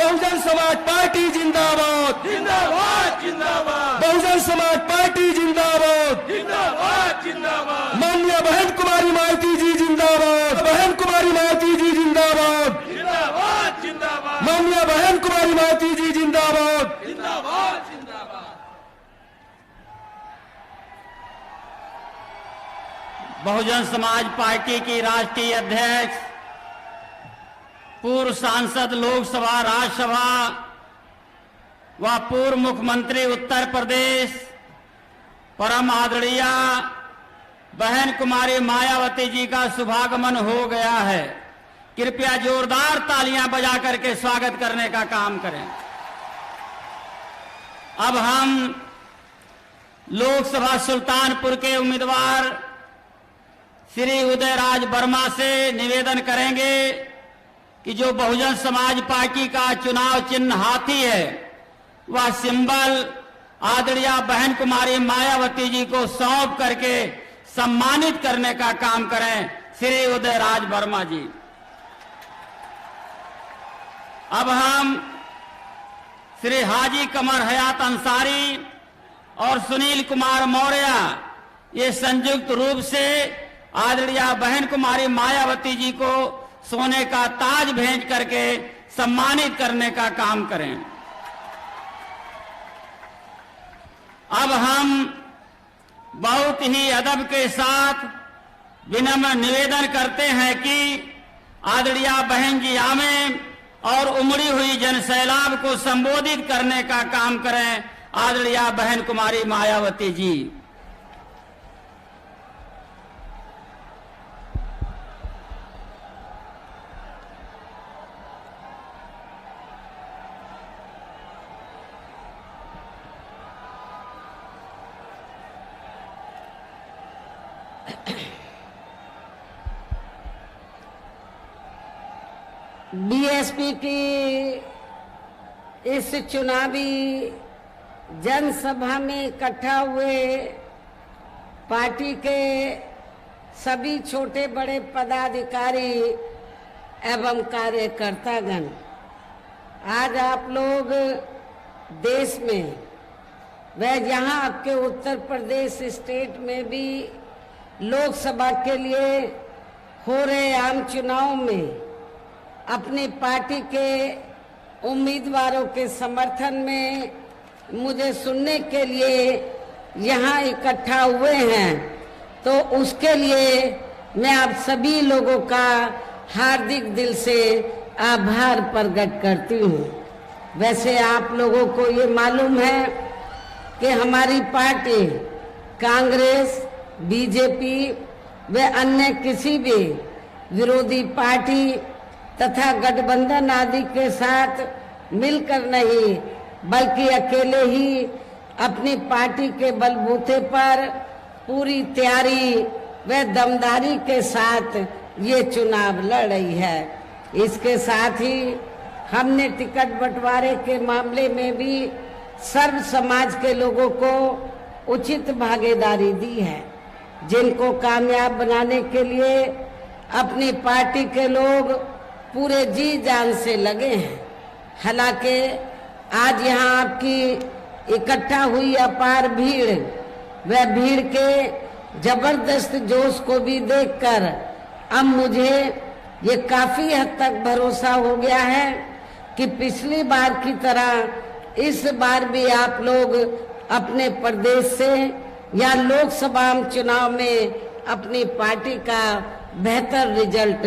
Bahujan Samaj party जिंदाबाद, जिंदाबाद जिंदाबाद, बहुजन समाज पार्टी जिंदाबाद, जिंदाबाद जिंदाबाद, माननीय बहन कुमारी मालती जी जिंदाबाद, बहन कुमारी मालती जी जिंदाबाद, जिंदाबाद जिंदाबाद, माननीय बहन कुमारी मालती जी जिंदाबाद। जिंदाबाद जिंदाबाद। बहुजन समाज पार्टी की राष्ट्रीय अध्यक्ष, पूर्व सांसद लोकसभा राज्यसभा व पूर्व मुख्यमंत्री उत्तर प्रदेश परम आदरणीय बहन कुमारी मायावती जी का शुभागमन हो गया है। कृपया जोरदार तालियां बजा करके स्वागत करने का काम करें। अब हम लोकसभा सुल्तानपुर के उम्मीदवार श्री उदयराज वर्मा से निवेदन करेंगे कि जो बहुजन समाज पार्टी का चुनाव चिन्ह हाथी है वह सिंबल आदरणीय बहन कुमारी मायावती जी को सौंप करके सम्मानित करने का काम करें। श्री उदयराज वर्मा जी। अब हम श्री हाजी कमर हयात अंसारी और सुनील कुमार मौर्य ये संयुक्त रूप से आदरणीय बहन कुमारी मायावती जी को सोने का ताज भेंट करके सम्मानित करने का काम करें। अब हम बहुत ही अदब के साथ विनम्र निवेदन करते हैं कि आदरणीय बहन जी आमें और उमड़ी हुई जनसैलाब को संबोधित करने का काम करें। आदरणीय बहन कुमारी मायावती जी। बीएसपी की इस चुनावी जनसभा में इकट्ठा हुए पार्टी के सभी छोटे बड़े पदाधिकारी एवं कार्यकर्तागण, आज आप लोग देश में व यहाँ आपके उत्तर प्रदेश स्टेट में भी लोकसभा के लिए हो रहे आम चुनाव में अपनी पार्टी के उम्मीदवारों के समर्थन में मुझे सुनने के लिए यहाँ इकट्ठा हुए हैं, तो उसके लिए मैं आप सभी लोगों का हार्दिक दिल से आभार प्रकट करती हूँ। वैसे आप लोगों को ये मालूम है कि हमारी पार्टी कांग्रेस, बीजेपी व अन्य किसी भी विरोधी पार्टी तथा गठबंधन आदि के साथ मिलकर नहीं बल्कि अकेले ही अपनी पार्टी के बलबूते पर पूरी तैयारी व दमदारी के साथ ये चुनाव लड़ रही है। इसके साथ ही हमने टिकट बंटवारे के मामले में भी सर्व समाज के लोगों को उचित भागीदारी दी है, जिनको कामयाब बनाने के लिए अपनी पार्टी के लोग पूरे जी जान से लगे हैं। हालांकि आज यहाँ आपकी इकट्ठा हुई अपार भीड़ व भीड़ के जबरदस्त जोश को भी देखकर अब मुझे ये काफी हद तक भरोसा हो गया है कि पिछली बार की तरह इस बार भी आप लोग अपने प्रदेश से या लोकसभा चुनाव में अपनी पार्टी का बेहतर रिजल्ट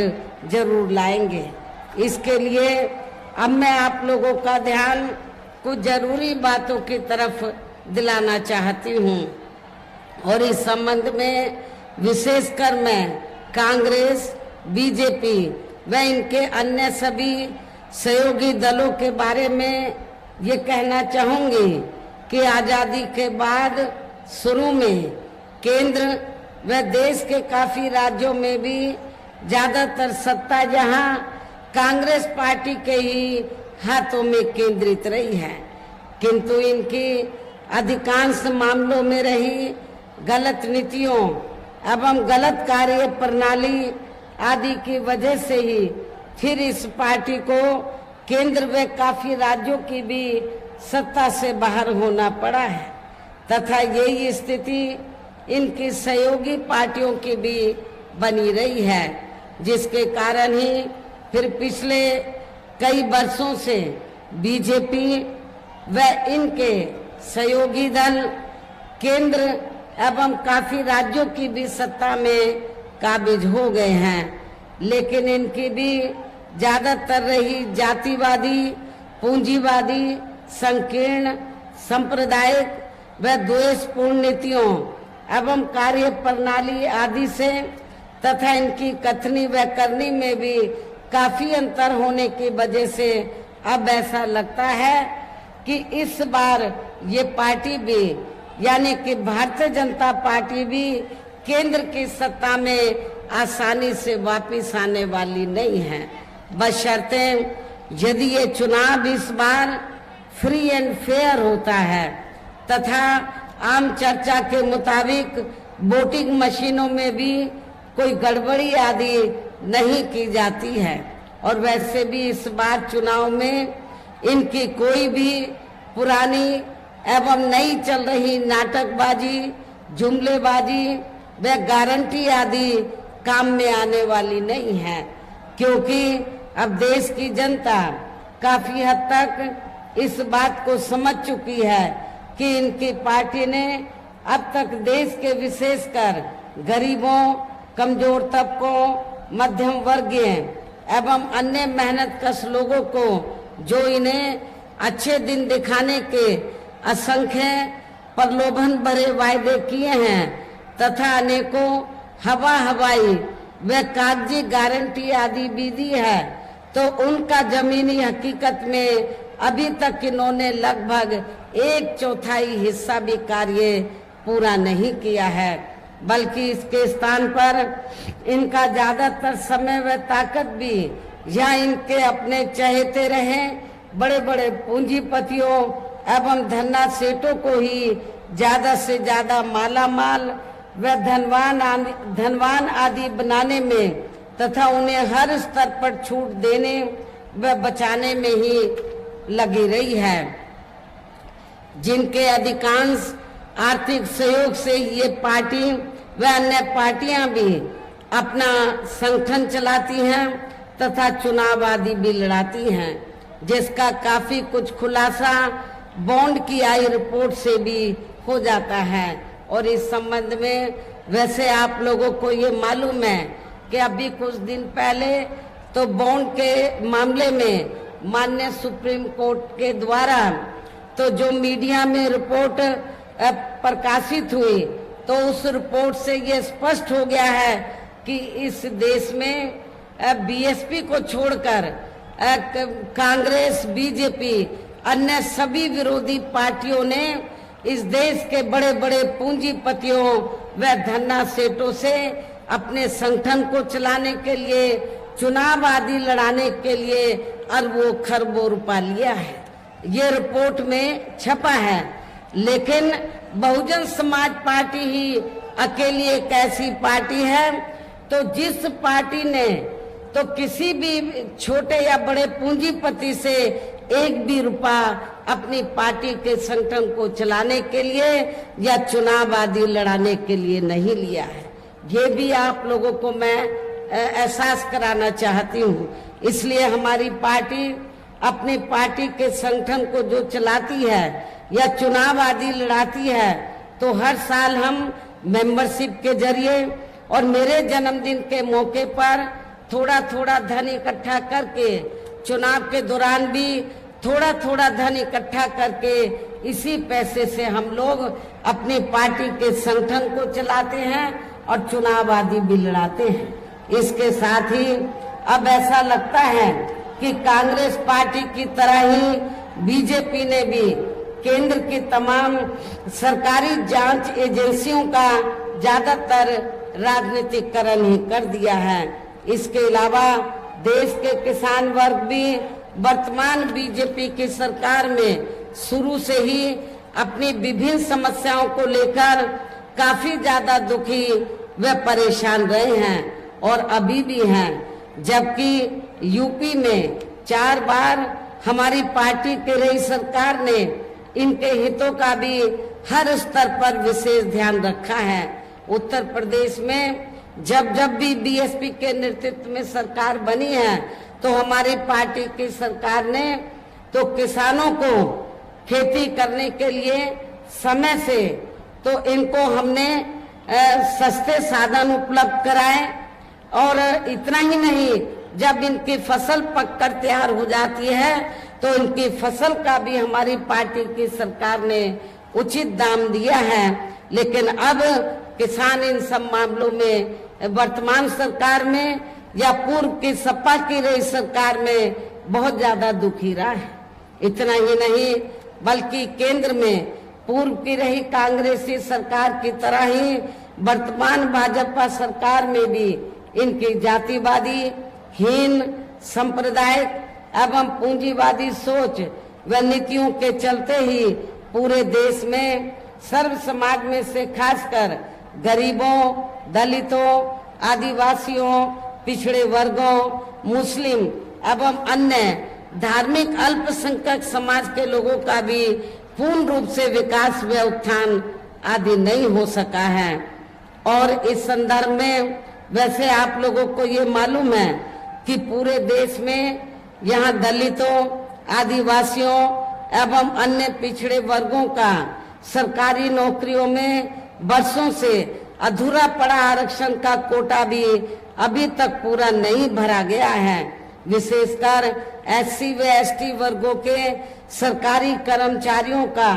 जरूर लाएंगे। इसके लिए अब मैं आप लोगों का ध्यान कुछ जरूरी बातों की तरफ दिलाना चाहती हूँ और इस संबंध में विशेषकर मैं कांग्रेस, बीजेपी व इनके अन्य सभी सहयोगी दलों के बारे में ये कहना चाहूंगी कि आजादी के बाद शुरू में केंद्र व देश के काफी राज्यों में भी ज्यादातर सत्ता जहां कांग्रेस पार्टी के ही हाथों में केंद्रित रही है, किंतु इनकी अधिकांश मामलों में रही गलत नीतियों एवं गलत कार्य प्रणाली आदि की वजह से ही फिर इस पार्टी को केंद्र व काफी राज्यों की भी सत्ता से बाहर होना पड़ा है तथा यही स्थिति इनकी सहयोगी पार्टियों की भी बनी रही है, जिसके कारण ही फिर पिछले कई वर्षों से बीजेपी व इनके सहयोगी दल केंद्र एवं काफी राज्यों की भी सत्ता में काबिज हो गए हैं, लेकिन इनकी भी ज्यादातर रही जातिवादी, पूंजीवादी, संकीर्ण, सांप्रदायिक व द्वेषपूर्ण नीतियों एवं कार्य प्रणाली आदि से तथा इनकी कथनी व करनी में भी काफी अंतर होने की वजह से अब ऐसा लगता है कि इस बार ये पार्टी भी यानी कि भारतीय जनता पार्टी भी केंद्र की सत्ता में आसानी से वापस आने वाली नहीं है, बशर्ते यदि ये चुनाव इस बार फ्री एंड फेयर होता है तथा आम चर्चा के मुताबिक वोटिंग मशीनों में भी कोई गड़बड़ी आदि नहीं की जाती है। और वैसे भी इस बार चुनाव में इनकी कोई भी पुरानी एवं नई चल रही नाटकबाजी, जुमलेबाजी व गारंटी आदि काम में आने वाली नहीं है, क्योंकि अब देश की जनता काफी हद तक इस बात को समझ चुकी है कि इनकी पार्टी ने अब तक देश के विशेषकर गरीबों, कमजोर तबकों, मध्यम वर्गीय एवं अन्य मेहनतकश लोगों को जो इन्हें अच्छे दिन दिखाने के असंख्य प्रलोभन भरे वायदे किए हैं तथा अनेकों हवाई व कागजी गारंटी आदि भी दी है, तो उनका जमीनी हकीकत में अभी तक इन्होंने लगभग 1/4 हिस्सा भी कार्य पूरा नहीं किया है, बल्कि इसके स्थान पर इनका ज्यादातर समय व ताकत भी या इनके अपने चहेते रहे बड़े बड़े पूंजीपतियों एवं धन्ना सेठों को ही ज्यादा से ज्यादा माला माल व धनवान आदि बनाने में तथा उन्हें हर स्तर पर छूट देने व बचाने में ही लगी रही है, जिनके अधिकांश आर्थिक सहयोग से ये पार्टी व अन्य पार्टियां भी अपना संगठन चलाती हैं तथा चुनाव आदि भी लड़ाती हैं, जिसका काफी कुछ खुलासा बॉन्ड की आई रिपोर्ट से भी हो जाता है। और इस संबंध में वैसे आप लोगों को ये मालूम है कि अभी कुछ दिन पहले तो बॉन्ड के मामले में माननीय सुप्रीम कोर्ट के द्वारा तो जो मीडिया में रिपोर्ट प्रकाशित हुई, तो उस रिपोर्ट से ये स्पष्ट हो गया है कि इस देश में बीएसपी को छोड़कर कांग्रेस, बीजेपी, अन्य सभी विरोधी पार्टियों ने इस देश के बड़े बड़े पूंजीपतियों व धन्ना सेठों से अपने संगठन को चलाने के लिए, चुनाव आदि लड़ाने के लिए अरबों खरबों रुपया लिया है। ये रिपोर्ट में छपा है, लेकिन बहुजन समाज पार्टी ही अकेली एक ऐसी पार्टी है तो जिस पार्टी ने तो किसी भी छोटे या बड़े पूंजीपति से एक भी रुपया अपनी पार्टी के संगठन को चलाने के लिए या चुनाव आदि लड़ाने के लिए नहीं लिया है। ये भी आप लोगों को मैं एहसास कराना चाहती हूँ। इसलिए हमारी पार्टी अपनी पार्टी के संगठन को जो चलाती है या चुनाव आदि लड़ाती है, तो हर साल हम मेंबरशिप के जरिए और मेरे जन्मदिन के मौके पर थोड़ा थोड़ा धन इकट्ठा करके, चुनाव के दौरान भी थोड़ा थोड़ा धन इकट्ठा करके इसी पैसे से हम लोग अपनी पार्टी के संगठन को चलाते हैं और चुनाव आदि भी लड़ाते हैं। इसके साथ ही अब ऐसा लगता है कि कांग्रेस पार्टी की तरह ही बीजेपी ने भी केंद्र की तमाम सरकारी जांच एजेंसियों का ज्यादातर राजनीतिकरण ही कर दिया है। इसके अलावा देश के किसान वर्ग भी वर्तमान बीजेपी की सरकार में शुरू से ही अपनी विभिन्न समस्याओं को लेकर काफी ज्यादा दुखी व परेशान रहे हैं और अभी भी हैं, जबकि यूपी में 4 बार हमारी पार्टी की रही सरकार ने इनके हितों का भी हर स्तर पर विशेष ध्यान रखा है। उत्तर प्रदेश में जब जब भी बीएसपी के नेतृत्व में सरकार बनी है तो हमारी पार्टी की सरकार ने तो किसानों को खेती करने के लिए समय से तो इनको हमने सस्ते साधन उपलब्ध कराए, और इतना ही नहीं, जब इनकी फसल पककर तैयार हो जाती है तो इनकी फसल का भी हमारी पार्टी की सरकार ने उचित दाम दिया है। लेकिन अब किसान इन सब मामलों में वर्तमान सरकार में या पूर्व की सपा की रही सरकार में बहुत ज्यादा दुखी रहा है। इतना ही नहीं, बल्कि केंद्र में पूर्व की रही कांग्रेसी सरकार की तरह ही वर्तमान भाजपा सरकार में भी इनकी जातिवादी, हीन, सांप्रदायिक एवं पूंजीवादी सोच व नीतियों के चलते ही पूरे देश में सर्व समाज में से खासकर गरीबों, दलितों, आदिवासियों, पिछड़े वर्गों, मुस्लिम एवं अन्य धार्मिक अल्पसंख्यक समाज के लोगों का भी पूर्ण रूप से विकास व उत्थान आदि नहीं हो सका है। और इस संदर्भ में वैसे आप लोगों को ये मालूम है कि पूरे देश में यहाँ दलितों, आदिवासियों एवं अन्य पिछड़े वर्गों का सरकारी नौकरियों में वर्षों से अधूरा पड़ा आरक्षण का कोटा भी अभी तक पूरा नहीं भरा गया है। विशेषकर एससी व एसटी वर्गों के सरकारी कर्मचारियों का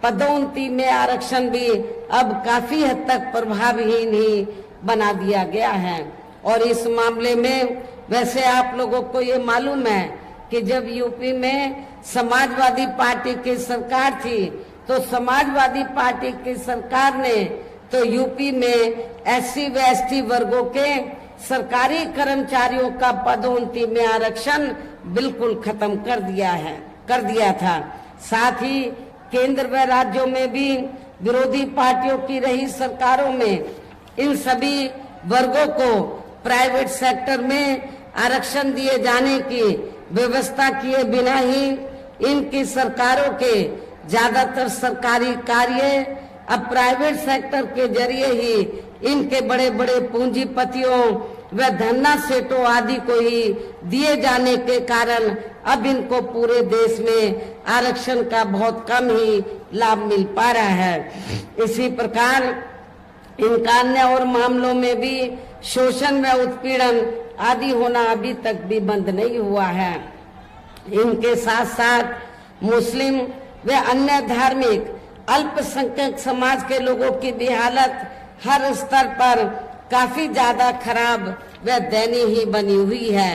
पदोन्नति में आरक्षण भी अब काफी हद तक प्रभावहीन ही बना दिया गया है। और इस मामले में वैसे आप लोगों को ये मालूम है कि जब यूपी में समाजवादी पार्टी की सरकार थी तो समाजवादी पार्टी की सरकार ने तो यूपी में एससी व एसटी वर्गों के सरकारी कर्मचारियों का पदोन्नति में आरक्षण बिल्कुल खत्म कर दिया था। साथ ही केंद्र व राज्यों में भी विरोधी पार्टियों की रही सरकारों में इन सभी वर्गों को प्राइवेट सेक्टर में आरक्षण दिए जाने की व्यवस्था किए बिना ही इनकी सरकारों के ज्यादातर सरकारी कार्य अब प्राइवेट सेक्टर के जरिए ही इनके बड़े बड़े पूंजीपतियों व धन्ना सेठों आदि को ही दिए जाने के कारण अब इनको पूरे देश में आरक्षण का बहुत कम ही लाभ मिल पा रहा है। इसी प्रकार इनका अन्य और मामलों में भी शोषण व उत्पीड़न आदि होना अभी तक भी बंद नहीं हुआ है। इनके साथ साथ मुस्लिम व अन्य धार्मिक अल्पसंख्यक समाज के लोगों की भी हालत हर स्तर पर काफी ज्यादा खराब व दयनीय ही बनी हुई है।